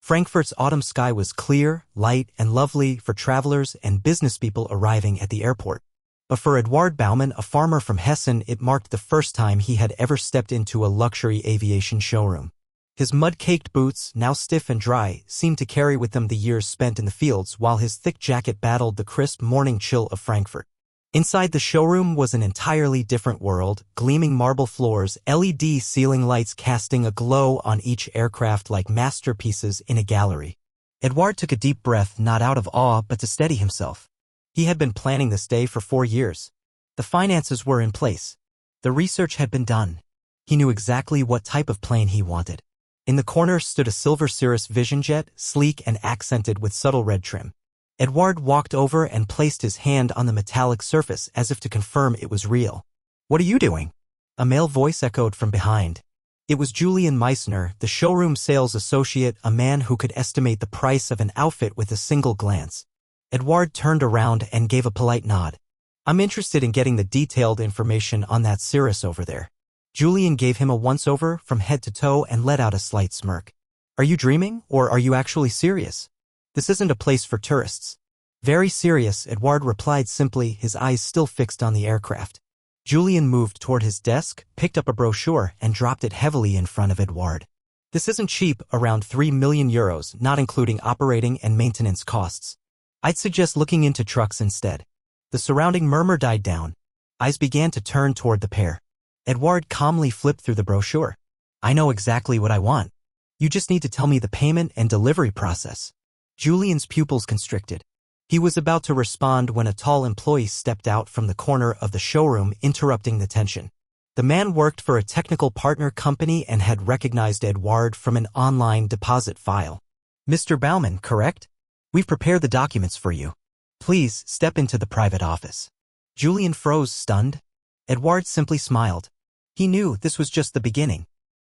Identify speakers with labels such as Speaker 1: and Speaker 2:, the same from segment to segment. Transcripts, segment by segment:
Speaker 1: Frankfurt's autumn sky was clear, light, and lovely for travelers and businesspeople arriving at the airport. But for Eduard Baumann, a farmer from Hessen, it marked the first time he had ever stepped into a luxury aviation showroom. His mud-caked boots, now stiff and dry, seemed to carry with them the years spent in the fields, while his thick jacket battled the crisp morning chill of Frankfurt. Inside the showroom was an entirely different world, gleaming marble floors, LED ceiling lights casting a glow on each aircraft like masterpieces in a gallery. Eduard took a deep breath, not out of awe but to steady himself. He had been planning this day for 4 years. The finances were in place. The research had been done. He knew exactly what type of plane he wanted. In the corner stood a silver Cirrus Vision jet, sleek and accented with subtle red trim. Eduard walked over and placed his hand on the metallic surface as if to confirm it was real. "What are you doing?" A male voice echoed from behind. It was Julian Meissner, the showroom sales associate, a man who could estimate the price of an outfit with a single glance. Eduard turned around and gave a polite nod. "I'm interested in getting the detailed information on that Cirrus over there." Julian gave him a once-over from head to toe and let out a slight smirk. "Are you dreaming, or are you actually serious? This isn't a place for tourists." "Very serious," Eduard replied simply, his eyes still fixed on the aircraft. Julian moved toward his desk, picked up a brochure, and dropped it heavily in front of Eduard. "This isn't cheap, around 3 million euros, not including operating and maintenance costs. I'd suggest looking into trucks instead." The surrounding murmur died down. Eyes began to turn toward the pair. Eduard calmly flipped through the brochure. "I know exactly what I want. You just need to tell me the payment and delivery process." Julian's pupils constricted. He was about to respond when a tall employee stepped out from the corner of the showroom, interrupting the tension. The man worked for a technical partner company and had recognized Eduard from an online deposit file. "Mr. Baumann, correct? We've prepared the documents for you. Please step into the private office." Julian froze, stunned. Eduard simply smiled. He knew this was just the beginning.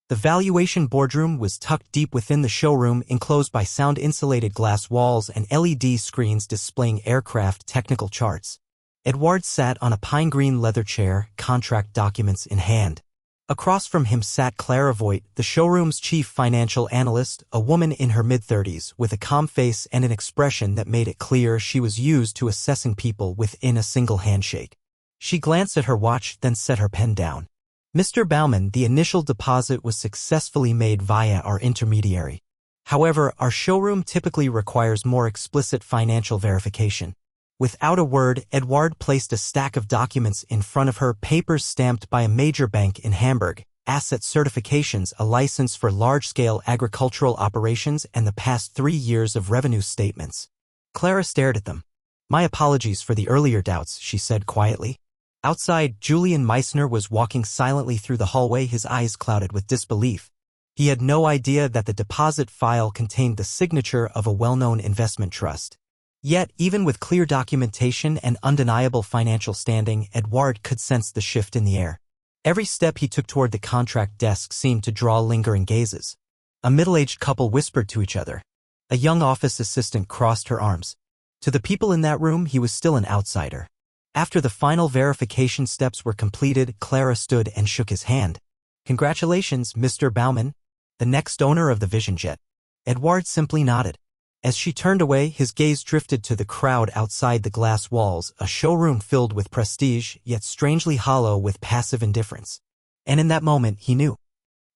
Speaker 1: The valuation boardroom was tucked deep within the showroom, enclosed by sound-insulated glass walls and LED screens displaying aircraft technical charts. Eduard sat on a pine-green leather chair, contract documents in hand. Across from him sat Clara Voigt, the showroom's chief financial analyst, a woman in her mid-30s with a calm face and an expression that made it clear she was used to assessing people within a single handshake. She glanced at her watch, then set her pen down. "Mr. Baumann, the initial deposit was successfully made via our intermediary. However, our showroom typically requires more explicit financial verification." Without a word, Eduard placed a stack of documents in front of her, papers stamped by a major bank in Hamburg, asset certifications, a license for large-scale agricultural operations, and the past 3 years of revenue statements. Clara stared at them. "My apologies for the earlier doubts," she said quietly. Outside, Julian Meissner was walking silently through the hallway, his eyes clouded with disbelief. He had no idea that the deposit file contained the signature of a well-known investment trust. Yet, even with clear documentation and undeniable financial standing, Eduard could sense the shift in the air. Every step he took toward the contract desk seemed to draw lingering gazes. A middle-aged couple whispered to each other. A young office assistant crossed her arms. To the people in that room, he was still an outsider. After the final verification steps were completed, Clara stood and shook his hand. "Congratulations, Mr. Baumann, the next owner of the Vision jet." Eduard simply nodded. As she turned away, his gaze drifted to the crowd outside the glass walls, a showroom filled with prestige, yet strangely hollow with passive indifference. And in that moment, he knew.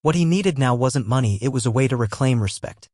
Speaker 1: What he needed now wasn't money, it was a way to reclaim respect.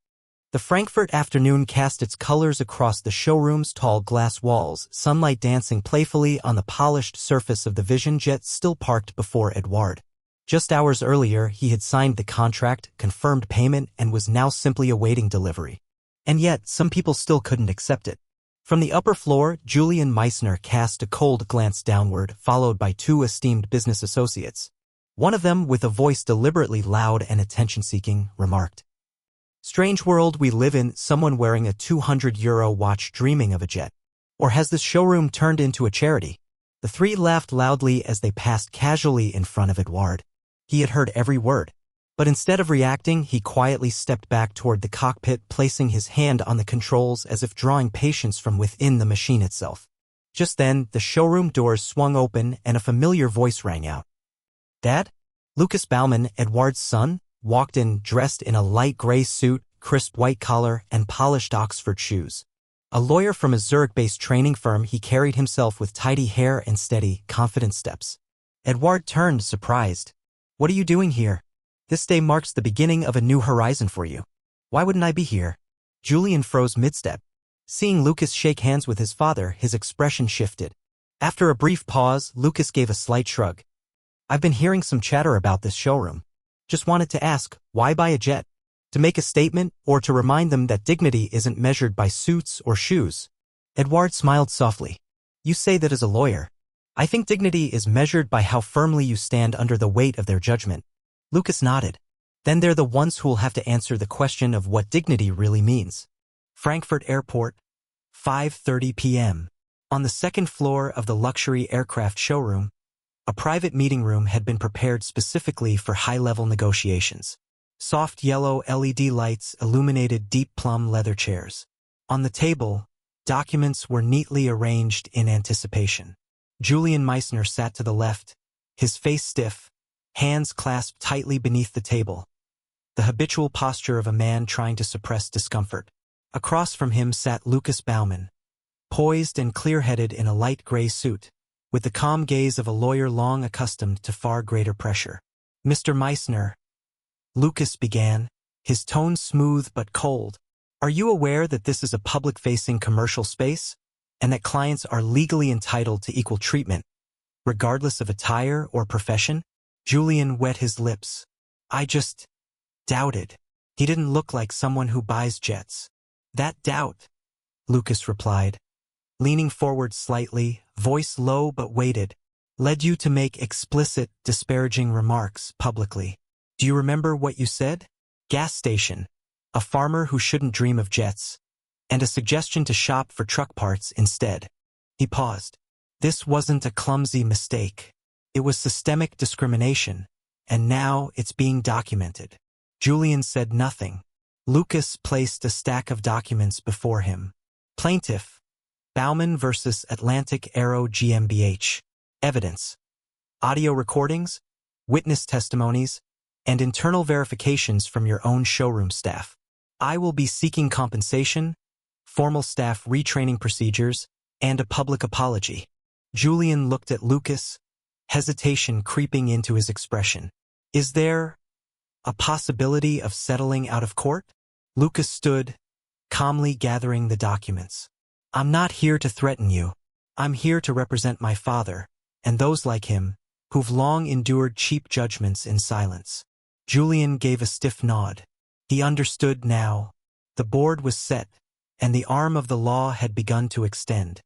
Speaker 1: The Frankfurt afternoon cast its colors across the showroom's tall glass walls, sunlight dancing playfully on the polished surface of the Vision jet still parked before Eduard. Just hours earlier, he had signed the contract, confirmed payment, and was now simply awaiting delivery. And yet, some people still couldn't accept it. From the upper floor, Julian Meissner cast a cold glance downward, followed by 2 esteemed business associates. One of them, with a voice deliberately loud and attention-seeking, remarked, "Strange world we live in, someone wearing a €200 watch dreaming of a jet. Or has this showroom turned into a charity?" The 3 laughed loudly as they passed casually in front of Eduard. He had heard every word. But instead of reacting, he quietly stepped back toward the cockpit, placing his hand on the controls as if drawing patience from within the machine itself. Just then, the showroom doors swung open and a familiar voice rang out. "Dad?" Lucas Baumann, Eduard's son, walked in dressed in a light gray suit, crisp white collar, and polished Oxford shoes. A lawyer from a Zurich-based training firm, he carried himself with tidy hair and steady, confident steps. Eduard turned, surprised. "What are you doing here? This day marks the beginning of a new horizon for you." "Why wouldn't I be here?" Julian froze mid-step. Seeing Lucas shake hands with his father, his expression shifted. After a brief pause, Lucas gave a slight shrug. "I've been hearing some chatter about this showroom. Just wanted to ask, why buy a jet? To make a statement, or to remind them that dignity isn't measured by suits or shoes?" Eduard smiled softly. "You say that as a lawyer. I think dignity is measured by how firmly you stand under the weight of their judgment." Lucas nodded. "Then they're the ones who will have to answer the question of what dignity really means." Frankfurt Airport, 5:30 p.m. On the second floor of the luxury aircraft showroom, a private meeting room had been prepared specifically for high-level negotiations. Soft yellow LED lights illuminated deep plum leather chairs. On the table, documents were neatly arranged in anticipation. Julian Meissner sat to the left, his face stiff, hands clasped tightly beneath the table, the habitual posture of a man trying to suppress discomfort. Across from him sat Lucas Baumann, poised and clear-headed in a light gray suit, with the calm gaze of a lawyer long accustomed to far greater pressure. "Mr. Meissner," Lucas began, his tone smooth but cold, "are you aware that this is a public-facing commercial space, and that clients are legally entitled to equal treatment, regardless of attire or profession?" Julian wet his lips. "I just doubted. He didn't look like someone who buys jets." "That doubt," Lucas replied, leaning forward slightly, voice low but weighted, "led you to make explicit, disparaging remarks publicly. Do you remember what you said? Gas station, a farmer who shouldn't dream of jets, and a suggestion to shop for truck parts instead." He paused. "This wasn't a clumsy mistake. It was systemic discrimination, and now it's being documented." Julian said nothing. Lucas placed a stack of documents before him. Plaintiff, Baumann versus Atlantic Aero GmbH. Evidence. Audio recordings, witness testimonies, and internal verifications from your own showroom staff. I will be seeking compensation, formal staff retraining procedures, and a public apology. Julian looked at Lucas, hesitation creeping into his expression. "Is there a possibility of settling out of court?" Lucas stood, calmly gathering the documents. "I'm not here to threaten you. I'm here to represent my father, and those like him, who've long endured cheap judgments in silence." Julian gave a stiff nod. He understood now. The board was set, and the arm of the law had begun to extend.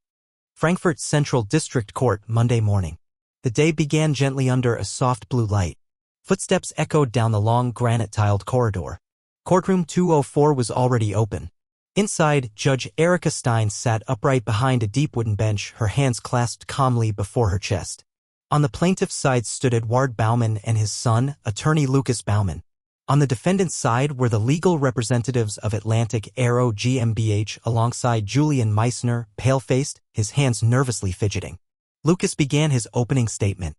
Speaker 1: Frankfurt Central District Court, Monday morning. The day began gently under a soft blue light. Footsteps echoed down the long granite-tiled corridor. Courtroom 204 was already open. Inside, Judge Erika Stein sat upright behind a deep wooden bench, her hands clasped calmly before her chest. On the plaintiff's side stood Eduard Baumann and his son, attorney Lucas Baumann. On the defendant's side were the legal representatives of Atlantic Aero GmbH alongside Julian Meissner, pale-faced, his hands nervously fidgeting. Lucas began his opening statement.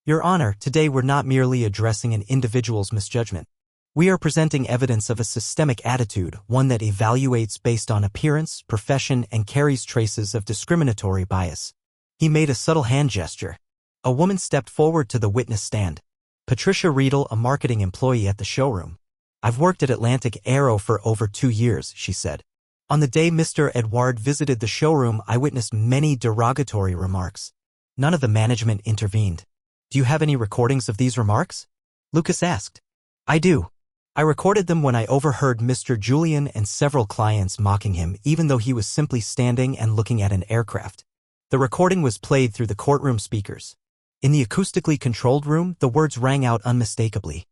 Speaker 1: "Your Honor, today we're not merely addressing an individual's misjudgment. We are presenting evidence of a systemic attitude, one that evaluates based on appearance, profession, and carries traces of discriminatory bias." He made a subtle hand gesture. A woman stepped forward to the witness stand. Patricia Riedel, a marketing employee at the showroom. "I've worked at Atlantic Aero for over 2 years, she said. "On the day Mr. Eduard visited the showroom, I witnessed many derogatory remarks. None of the management intervened." "Do you have any recordings of these remarks?" Lucas asked. "I do. I recorded them when I overheard Mr. Julian and several clients mocking him, even though he was simply standing and looking at an aircraft. The recording was played through the courtroom speakers. In the acoustically controlled room, the words rang out unmistakably.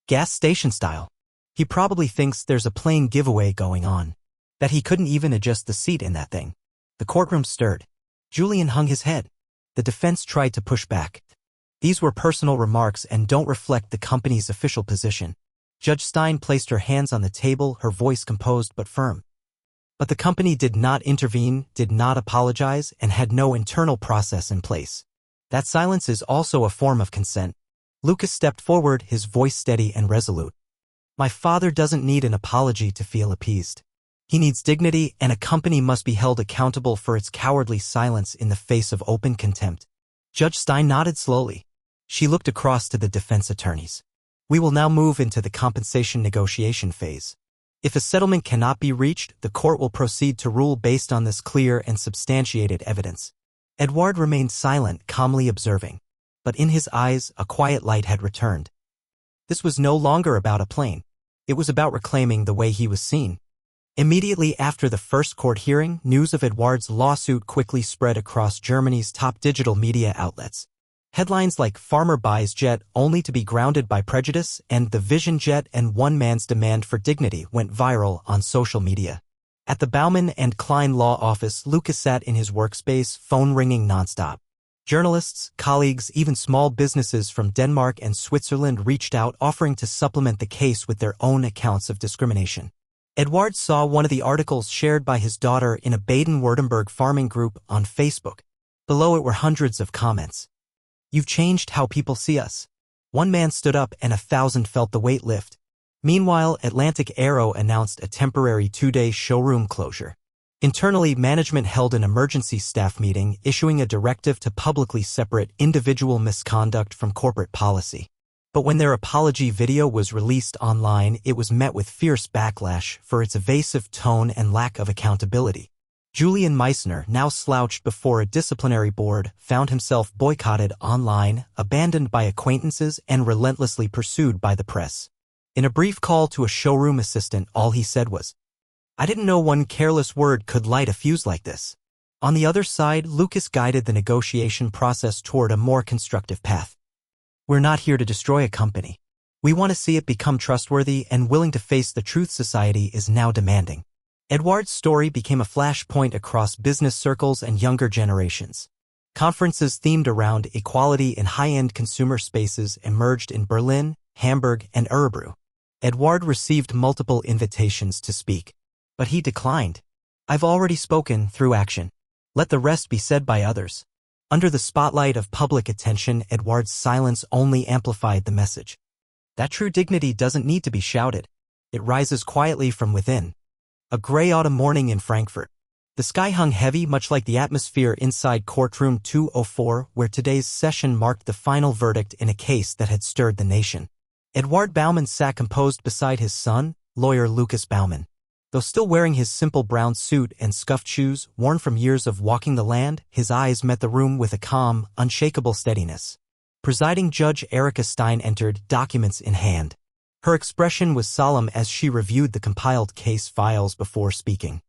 Speaker 1: Gas station style. He probably thinks there's a plane giveaway going on. That he couldn't even adjust the seat in that thing." The courtroom stirred. Julian hung his head. The defense tried to push back. "These were personal remarks and don't reflect the company's official position." Judge Stein placed her hands on the table, her voice composed but firm. "But the company did not intervene, did not apologize, and had no internal process in place. That silence is also a form of consent." Lucas stepped forward, his voice steady and resolute. My father doesn't need an apology to feel appeased. He needs dignity, and a company must be held accountable for its cowardly silence in the face of open contempt. Judge Stein nodded slowly. She looked across to the defense attorneys. We will now move into the compensation negotiation phase. If a settlement cannot be reached, the court will proceed to rule based on this clear and substantiated evidence. Eduard remained silent, calmly observing. But in his eyes, a quiet light had returned. This was no longer about a plane. It was about reclaiming the way he was seen. Immediately after the first court hearing, news of Eduard's lawsuit quickly spread across Germany's top digital media outlets. Headlines like "Farmer buys jet only to be grounded by prejudice" and "The Vision Jet and One Man's Demand for Dignity" went viral on social media. At the Baumann and Klein law office, Lucas sat in his workspace, phone ringing nonstop. Journalists, colleagues, even small businesses from Denmark and Switzerland reached out, offering to supplement the case with their own accounts of discrimination. Eduard saw one of the articles shared by his daughter in a Baden-Württemberg farming group on Facebook. Below it were hundreds of comments. "You've changed how people see us." One man stood up and 1,000 felt the weight lift. Meanwhile, Atlantic Aero announced a temporary 2-day showroom closure. Internally, management held an emergency staff meeting, issuing a directive to publicly separate individual misconduct from corporate policy. But when their apology video was released online, it was met with fierce backlash for its evasive tone and lack of accountability. Julian Meissner, now slouched before a disciplinary board, found himself boycotted online, abandoned by acquaintances, and relentlessly pursued by the press. In a brief call to a showroom assistant, all he said was, "I didn't know one careless word could light a fuse like this." On the other side, Lucas guided the negotiation process toward a more constructive path. "We're not here to destroy a company. We want to see it become trustworthy and willing to face the truth society is now demanding." Eduard's story became a flashpoint across business circles and younger generations. Conferences themed around equality in high-end consumer spaces emerged in Berlin, Hamburg, and Örebro. Eduard received multiple invitations to speak. But he declined. "I've already spoken through action. Let the rest be said by others." Under the spotlight of public attention, Eduard's silence only amplified the message. That true dignity doesn't need to be shouted. It rises quietly from within. A gray autumn morning in Frankfurt. The sky hung heavy, much like the atmosphere inside courtroom 204, where today's session marked the final verdict in a case that had stirred the nation. Eduard Baumann sat composed beside his son, lawyer Lucas Baumann. Though still wearing his simple brown suit and scuffed shoes, worn from years of walking the land, his eyes met the room with a calm, unshakable steadiness. Presiding Judge Erika Stein entered, documents in hand. Her expression was solemn as she reviewed the compiled case files before speaking.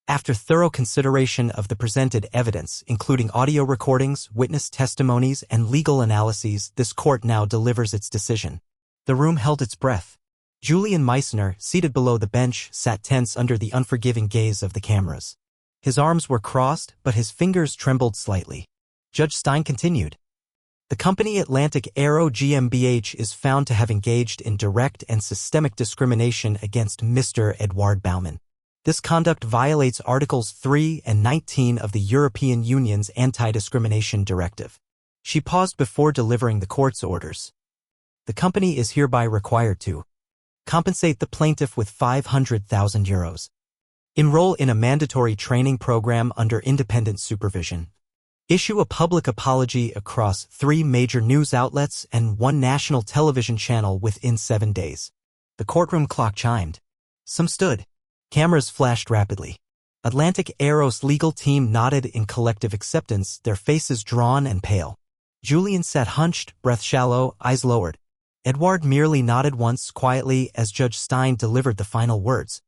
Speaker 1: After thorough consideration of the presented evidence, including audio recordings, witness testimonies, and legal analyses, this court now delivers its decision. The room held its breath. Julian Meissner, seated below the bench, sat tense under the unforgiving gaze of the cameras. His arms were crossed, but his fingers trembled slightly. Judge Stein continued. The company Atlantic Aero GmbH is found to have engaged in direct and systemic discrimination against Mr. Eduard Baumann. This conduct violates Articles 3 and 19 of the European Union's Anti-Discrimination Directive. She paused before delivering the court's orders. The company is hereby required to compensate the plaintiff with €500,000. Enroll in a mandatory training program under independent supervision. Issue a public apology across 3 major news outlets and 1 national television channel within 7 days. The courtroom clock chimed. Some stood. Cameras flashed rapidly. Atlantic Aero's legal team nodded in collective acceptance, their faces drawn and pale. Julian sat hunched, breath shallow, eyes lowered. Eduard merely nodded once quietly as Judge Stein delivered the final words.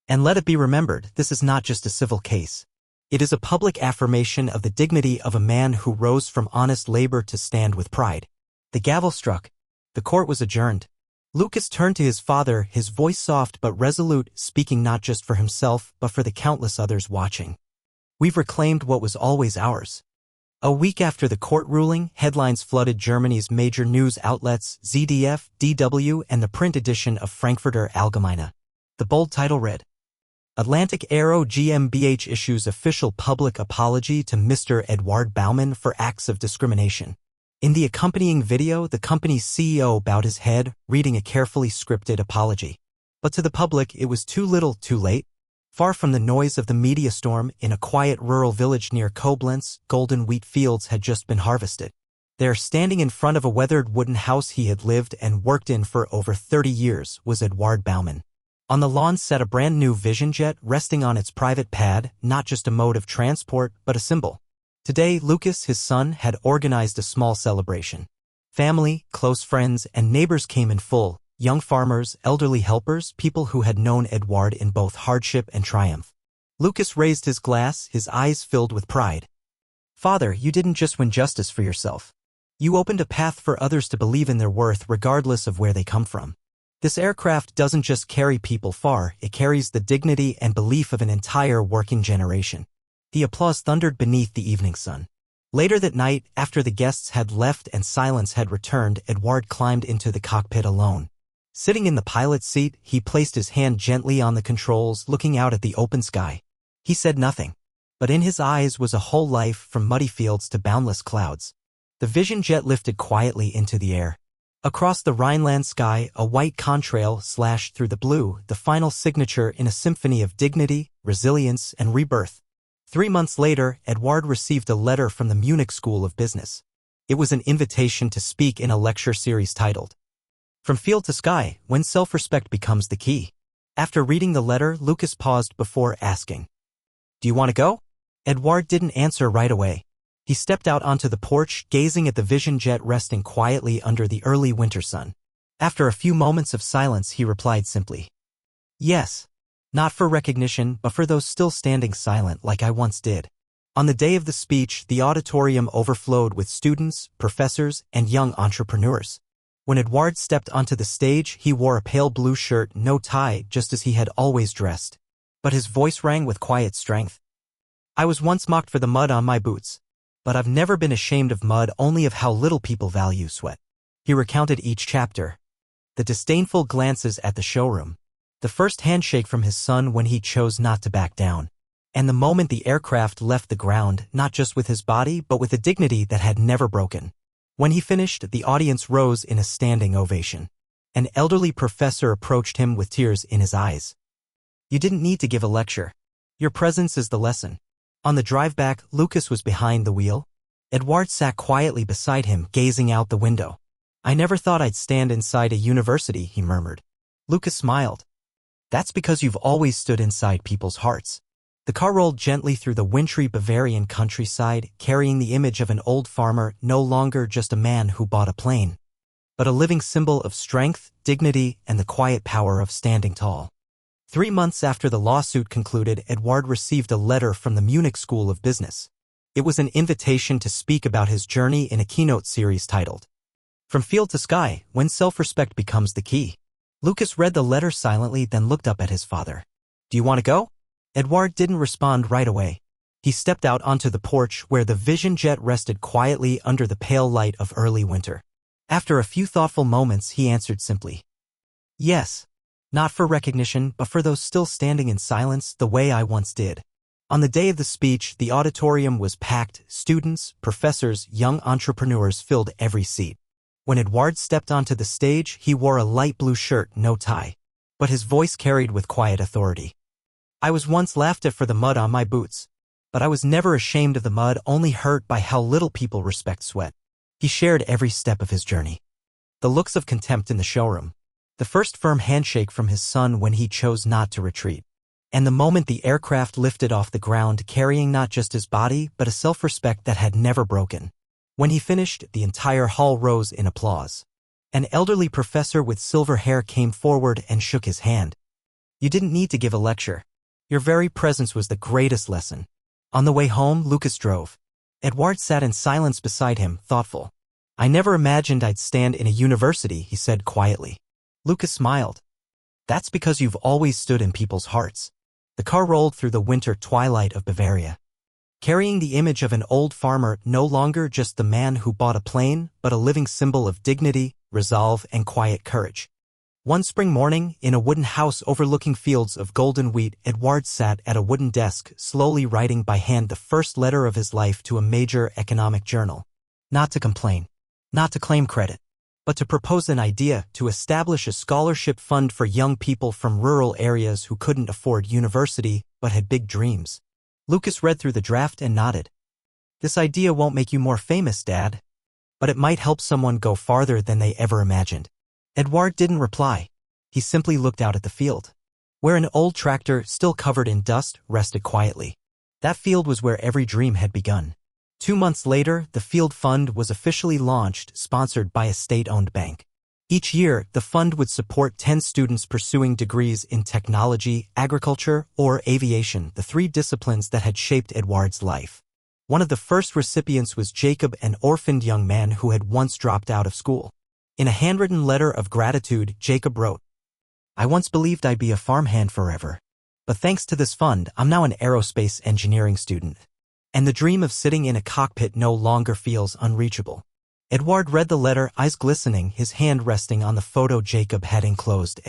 Speaker 1: And let it be remembered, this is not just a civil case. It is a public affirmation of the dignity of a man who rose from honest labor to stand with pride. The gavel struck. The court was adjourned. Lucas turned to his father, his voice soft but resolute, speaking not just for himself, but for the countless others watching. We've reclaimed what was always ours. A week after the court ruling, headlines flooded Germany's major news outlets, ZDF, DW, and the print edition of Frankfurter Allgemeine. The bold title read, Atlantic Aero GmbH issues official public apology to Mr. Eduard Baumann for acts of discrimination. In the accompanying video, the company's CEO bowed his head, reading a carefully scripted apology. But to the public, it was too little, too late. Far from the noise of the media storm, in a quiet rural village near Koblenz, golden wheat fields had just been harvested. There, standing in front of a weathered wooden house he had lived and worked in for over 30 years, was Eduard Baumann. On the lawn sat a brand new Vision jet resting on its private pad, not just a mode of transport, but a symbol. Today, Lucas, his son, had organized a small celebration. Family, close friends, and neighbors came in full, young farmers, elderly helpers, people who had known Eduard in both hardship and triumph. Lucas raised his glass, his eyes filled with pride. "Father, you didn't just win justice for yourself. You opened a path for others to believe in their worth regardless of where they come from. This aircraft doesn't just carry people far, it carries the dignity and belief of an entire working generation." The applause thundered beneath the evening sun. Later that night, after the guests had left and silence had returned, Eduard climbed into the cockpit alone. Sitting in the pilot's seat, he placed his hand gently on the controls, looking out at the open sky. He said nothing, but in his eyes was a whole life, from muddy fields to boundless clouds. The Vision jet lifted quietly into the air. Across the Rhineland sky, a white contrail slashed through the blue, the final signature in a symphony of dignity, resilience, and rebirth. 3 months later, Eduard received a letter from the Munich School of Business. It was an invitation to speak in a lecture series titled, "From Field to Sky, When Self-Respect Becomes the Key." After reading the letter, Lucas paused before asking, "Do you want to go?" Eduard didn't answer right away. He stepped out onto the porch, gazing at the Vision jet resting quietly under the early winter sun. After a few moments of silence, he replied simply, "Yes. Not for recognition, but for those still standing silent like I once did." On the day of the speech, the auditorium overflowed with students, professors, and young entrepreneurs. When Eduard stepped onto the stage, he wore a pale blue shirt, no tie, just as he had always dressed. But his voice rang with quiet strength. "I was once mocked for the mud on my boots. But I've never been ashamed of mud, only of how little people value sweat." He recounted each chapter. The disdainful glances at the showroom. The first handshake from his son when he chose not to back down. And the moment the aircraft left the ground, not just with his body, but with a dignity that had never broken. When he finished, the audience rose in a standing ovation. An elderly professor approached him with tears in his eyes. "You didn't need to give a lecture. Your presence is the lesson." On the drive back, Lucas was behind the wheel. Eduard sat quietly beside him, gazing out the window. "I never thought I'd stand inside a university," he murmured. Lucas smiled. "That's because you've always stood inside people's hearts." The car rolled gently through the wintry Bavarian countryside, carrying the image of an old farmer, no longer just a man who bought a plane, but a living symbol of strength, dignity, and the quiet power of standing tall. 3 months after the lawsuit concluded, Eduard received a letter from the Munich School of Business. It was an invitation to speak about his journey in a keynote series titled, "From Field to Sky, When Self-Respect Becomes the Key." Lucas read the letter silently, then looked up at his father. "Do you want to go?" Eduard didn't respond right away. He stepped out onto the porch where the Vision jet rested quietly under the pale light of early winter. After a few thoughtful moments, he answered simply, "Yes. Not for recognition, but for those still standing in silence the way I once did." On the day of the speech, the auditorium was packed. Students, professors, young entrepreneurs filled every seat. When Eduard stepped onto the stage, he wore a light blue shirt, no tie. But his voice carried with quiet authority. "I was once laughed at for the mud on my boots. But I was never ashamed of the mud, only hurt by how little people respect sweat." He shared every step of his journey. The looks of contempt in the showroom. The first firm handshake from his son when he chose not to retreat. And the moment the aircraft lifted off the ground, carrying not just his body, but a self-respect that had never broken. When he finished, the entire hall rose in applause. An elderly professor with silver hair came forward and shook his hand. "You didn't need to give a lecture. Your very presence was the greatest lesson." On the way home, Lucas drove. Eduard sat in silence beside him, thoughtful. "I never imagined I'd stand in a university," he said quietly. Lucas smiled. "That's because you've always stood in people's hearts." The car rolled through the winter twilight of Bavaria, carrying the image of an old farmer, no longer just the man who bought a plane, but a living symbol of dignity, resolve, and quiet courage. One spring morning, in a wooden house overlooking fields of golden wheat, Eduard sat at a wooden desk, slowly writing by hand the first letter of his life to a major economic journal. Not to complain, not to claim credit, but to propose an idea to establish a scholarship fund for young people from rural areas who couldn't afford university but had big dreams. Lucas read through the draft and nodded. This idea won't make you more famous, Dad, but it might help someone go farther than they ever imagined. Eduard didn't reply. He simply looked out at the field, where an old tractor, still covered in dust, rested quietly. That field was where every dream had begun. 2 months later, the Field Fund was officially launched, sponsored by a state-owned bank. Each year, the fund would support 10 students pursuing degrees in technology, agriculture, or aviation, the 3 disciplines that had shaped Eduard's life. One of the first recipients was Jacob, an orphaned young man who had once dropped out of school. In a handwritten letter of gratitude, Jacob wrote, "I once believed I'd be a farmhand forever, but thanks to this fund, I'm now an aerospace engineering student. And the dream of sitting in a cockpit no longer feels unreachable." Eduard read the letter, eyes glistening, his hand resting on the photo Jacob had enclosed.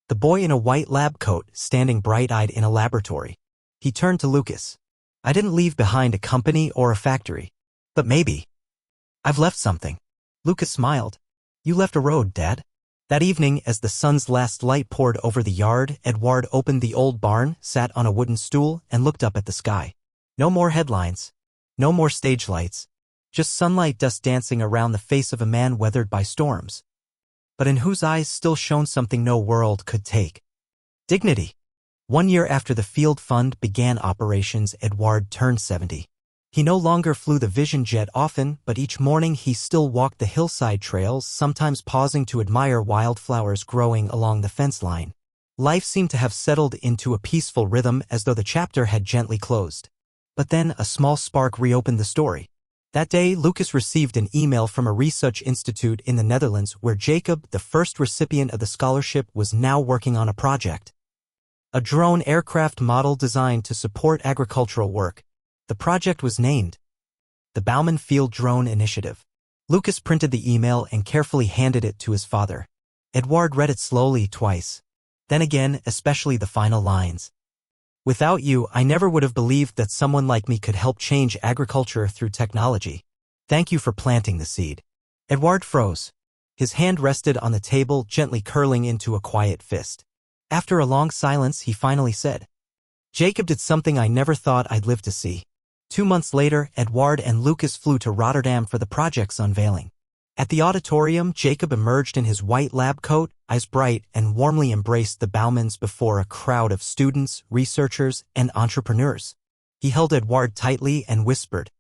Speaker 1: The boy in a white lab coat, standing bright-eyed in a laboratory. He turned to Lucas. "I didn't leave behind a company or a factory. But maybe I've left something." Lucas smiled. "You left a road, Dad." That evening, as the sun's last light poured over the yard, Eduard opened the old barn, sat on a wooden stool, and looked up at the sky. No more headlines. No more stage lights. Just sunlight dust dancing around the face of a man weathered by storms, but in whose eyes still shone something no world could take. Dignity. 1 year after the Field Fund began operations, Eduard turned 70. He no longer flew the Vision jet often, but each morning he still walked the hillside trails, sometimes pausing to admire wildflowers growing along the fence line. Life seemed to have settled into a peaceful rhythm, as though the chapter had gently closed. But then a small spark reopened the story. That day, Lucas received an email from a research institute in the Netherlands where Jacob, the first recipient of the scholarship, was now working on a project. A drone aircraft model designed to support agricultural work. The project was named the Baumann Field Drone Initiative. Lucas printed the email and carefully handed it to his father. Eduard read it slowly twice. Then again, especially the final lines. "Without you, I never would have believed that someone like me could help change agriculture through technology. Thank you for planting the seed." Eduard froze. His hand rested on the table, gently curling into a quiet fist. After a long silence, he finally said, "Jacob did something I never thought I'd live to see." 2 months later, Eduard and Lucas flew to Rotterdam for the project's unveiling. At the auditorium, Jacob emerged in his white lab coat, eyes bright, and warmly embraced the Baumanns before a crowd of students, researchers, and entrepreneurs. He held Eduard tightly and whispered,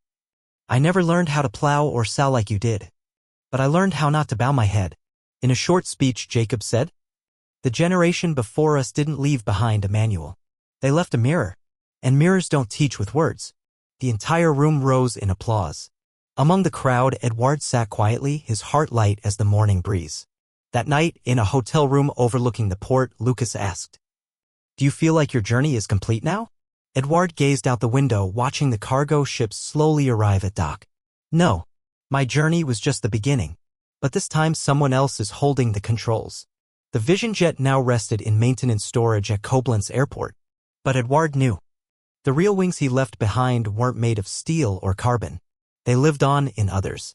Speaker 1: "I never learned how to plow or sow like you did, but I learned how not to bow my head." In a short speech, Jacob said, "The generation before us didn't leave behind a manual. They left a mirror, and mirrors don't teach with words." The entire room rose in applause. Among the crowd, Eduard sat quietly, his heart light as the morning breeze. That night, in a hotel room overlooking the port, Lucas asked, "Do you feel like your journey is complete now?" Eduard gazed out the window, watching the cargo ships slowly arrive at dock. "No, my journey was just the beginning. But this time someone else is holding the controls." The Vision jet now rested in maintenance storage at Koblenz Airport. But Eduard knew. The real wings he left behind weren't made of steel or carbon. They lived on in others.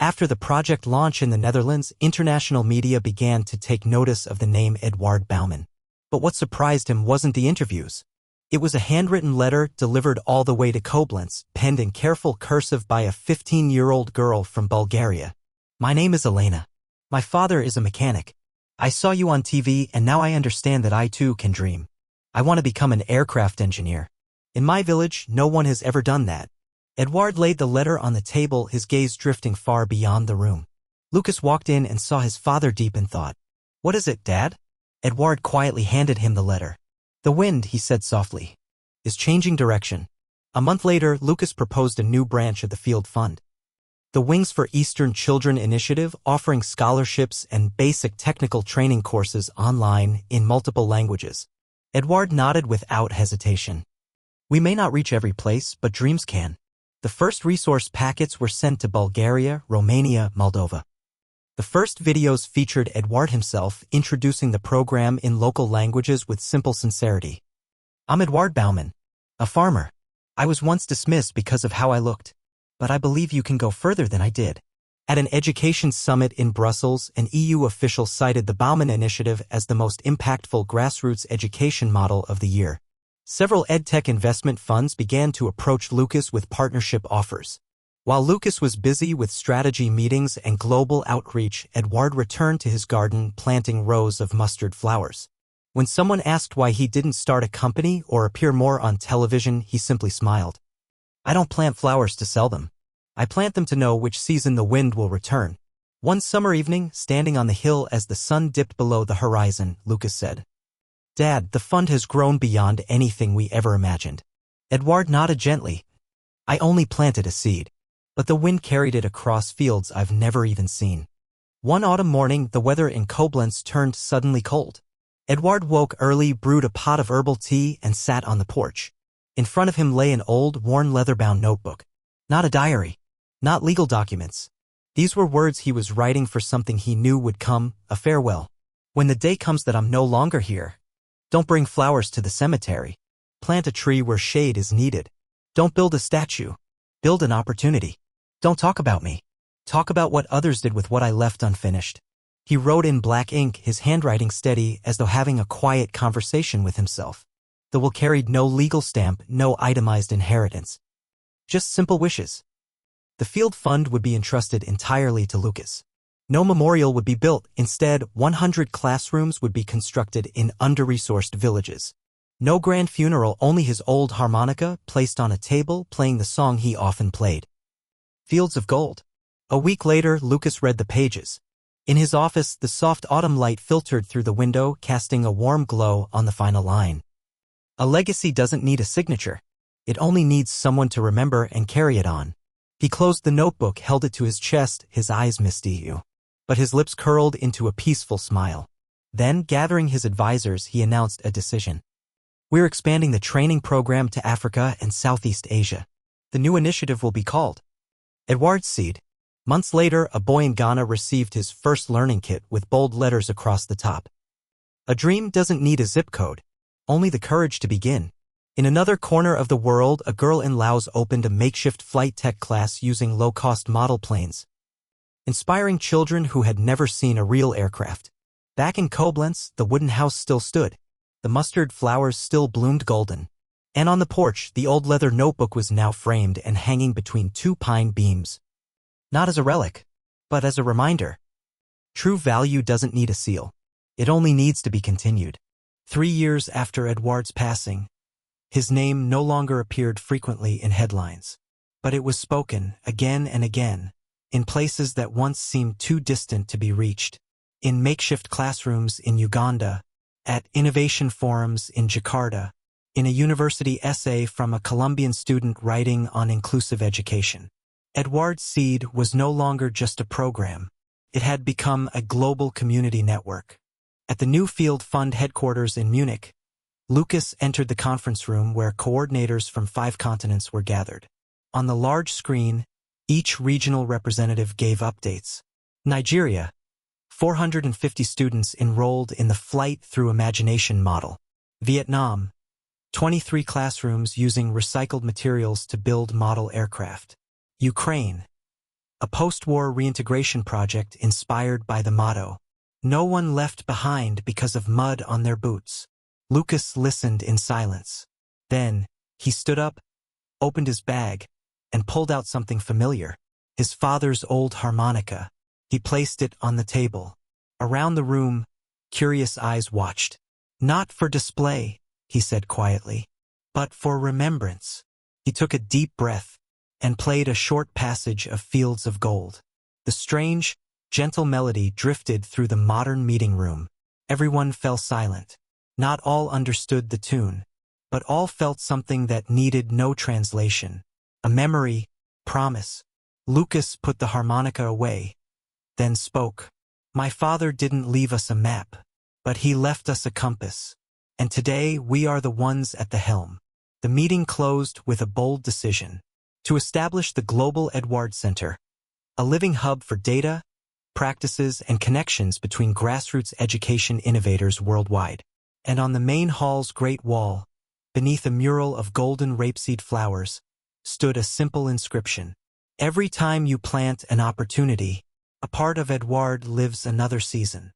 Speaker 1: After the project launch in the Netherlands, international media began to take notice of the name Eduard Baumann. But what surprised him wasn't the interviews. It was a handwritten letter delivered all the way to Koblenz, penned in careful cursive by a 15-year-old girl from Bulgaria. "My name is Elena. My father is a mechanic. I saw you on TV and now I understand that I too can dream. I want to become an aircraft engineer. In my village, no one has ever done that." Eduard laid the letter on the table, his gaze drifting far beyond the room. Lucas walked in and saw his father deep in thought. "What is it, Dad?" Eduard quietly handed him the letter. "The wind," he said softly, "is changing direction." A month later, Lucas proposed a new branch of the Field Fund. The Wings for Eastern Children Initiative, offering scholarships and basic technical training courses online in multiple languages. Eduard nodded without hesitation. "We may not reach every place, but dreams can." The first resource packets were sent to Bulgaria, Romania, Moldova. The first videos featured Eduard himself, introducing the program in local languages with simple sincerity. "I'm Eduard Baumann, a farmer. I was once dismissed because of how I looked, but I believe you can go further than I did." At an education summit in Brussels, an EU official cited the Baumann initiative as the most impactful grassroots education model of the year. Several edtech investment funds began to approach Lucas with partnership offers. While Lucas was busy with strategy meetings and global outreach, Eduard returned to his garden planting rows of mustard flowers. When someone asked why he didn't start a company or appear more on television, he simply smiled. "I don't plant flowers to sell them. I plant them to know which season the wind will return." One summer evening, standing on the hill as the sun dipped below the horizon, Lucas said, "Dad, the fund has grown beyond anything we ever imagined." Eduard nodded gently. "I only planted a seed, but the wind carried it across fields I've never even seen." One autumn morning, the weather in Koblenz turned suddenly cold. Eduard woke early, brewed a pot of herbal tea, and sat on the porch. In front of him lay an old, worn leather-bound notebook. Not a diary. Not legal documents. These were words he was writing for something he knew would come, a farewell. "When the day comes that I'm no longer here, don't bring flowers to the cemetery. Plant a tree where shade is needed. Don't build a statue. Build an opportunity. Don't talk about me. Talk about what others did with what I left unfinished." He wrote in black ink, his handwriting steady as though having a quiet conversation with himself. The will carried no legal stamp, no itemized inheritance. Just simple wishes. The field fund would be entrusted entirely to Lucas. No memorial would be built. Instead, 100 classrooms would be constructed in under-resourced villages. No grand funeral, only his old harmonica placed on a table playing the song he often played. Fields of gold. A week later, Lucas read the pages. In his office, the soft autumn light filtered through the window, casting a warm glow on the final line. A legacy doesn't need a signature. It only needs someone to remember and carry it on. He closed the notebook, held it to his chest, his eyes misty, but his lips curled into a peaceful smile. Then, gathering his advisors, he announced a decision. "We're expanding the training program to Africa and Southeast Asia. The new initiative will be called Eduard's Seed." Months later, a boy in Ghana received his first learning kit with bold letters across the top. A dream doesn't need a zip code, only the courage to begin. In another corner of the world, a girl in Laos opened a makeshift flight tech class using low-cost model planes, inspiring children who had never seen a real aircraft. Back in Koblenz, the wooden house still stood. The mustard flowers still bloomed golden. And on the porch, the old leather notebook was now framed and hanging between two pine beams. Not as a relic, but as a reminder. True value doesn't need a seal. It only needs to be continued. 3 years after Eduard's passing, his name no longer appeared frequently in headlines, but it was spoken again and again, in places that once seemed too distant to be reached, in makeshift classrooms in Uganda, at innovation forums in Jakarta, in a university essay from a Colombian student writing on inclusive education. Eduard's Seed was no longer just a program. It had become a global community network. At the new Field Fund headquarters in Munich, Lucas entered the conference room where coordinators from 5 continents were gathered. On the large screen, each regional representative gave updates. Nigeria, 450 students enrolled in the Flight Through Imagination model. Vietnam, 23 classrooms using recycled materials to build model aircraft. Ukraine, a post-war reintegration project inspired by the motto, "No one left behind because of mud on their boots." Lucas listened in silence. Then, he stood up, opened his bag, and pulled out something familiar. His father's old harmonica. He placed it on the table. Around the room, curious eyes watched. "Not for display," he said quietly, "but for remembrance." He took a deep breath and played a short passage of Fields of Gold. The strange, gentle melody drifted through the modern meeting room. Everyone fell silent. Not all understood the tune, but all felt something that needed no translation. A memory, promise. Lucas put the harmonica away, then spoke. "My father didn't leave us a map, but he left us a compass. And today we are the ones at the helm." The meeting closed with a bold decision. To establish the Global Eduard Center, a living hub for data, practices, and connections between grassroots education innovators worldwide. And on the main hall's great wall, beneath a mural of golden rapeseed flowers, stood a simple inscription. Every time you plant an opportunity, a part of Eduard lives another season.